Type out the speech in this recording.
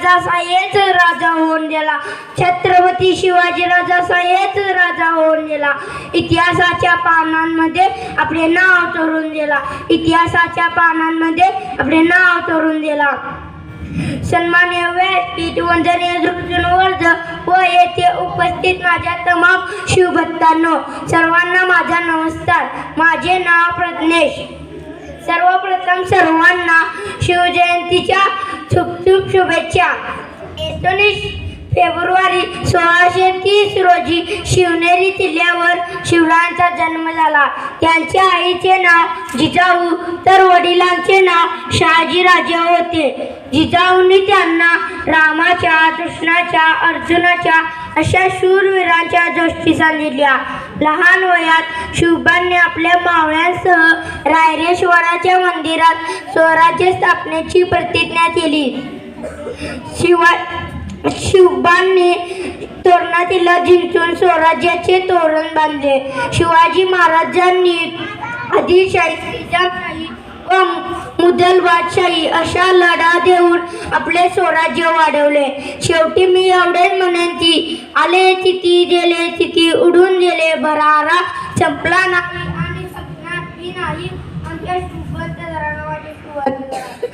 जसा हेच राजा होऊन गेला. छत्रपती शिवाजी राजा हेच राजा होऊन गेला. इतिहासाच्या पानांमध्ये आपले नाव चोरून गेला. इतिहासाच्या पानांमध्ये आपले नाव चोरून गेला. सन्माननीय व्यासपीठ, वंदनीय गुरुजनवर्ग व येथे उपस्थित माझ्या तमाम शिवभक्तांनो, सर्वांना माझा नमस्कार. माझे नाव प्रज्ञेश. सर्वप्रथम सर्वांना शिवजयंतीच्या खूप शुभेच्छा. 19 फेब्रुवारी 1630 रोजी शिवनेरी किल्ल्यावर शिवरायांचा जन्म झाला. त्यांच्या आईचे नाव जिजाऊ तर वडिलांचे नाव शहाजीराजे होते. जिजाऊंनी त्यांना रामाच्या, कृष्णाच्या, अर्जुनाच्या अशा शूरवीरांच्या गोष्टी सांगितल्या. लहान वयात शिवबांनी आपल्या मावळ्यांसह रायरेश्वराच्या मंदिरात स्वराज्य स्थापनेची प्रतिज्ञा केली. शिवबांनी तोरणातीला जिंकून स्वराज्याचे तोरण बांधले. शिवाजी महाराजांनी आदिलशाही, निजामशाही व मुघलबादशाही अशा लढा देऊन आपले स्वराज्य वाढवले. शेवटी मी एवढेच म्हणेन की आले तिथे गेले तिथे उडून गेले, भरारा संपला नाही आणि संपणार नाही. आमच्या शिवबंध धरणावाटे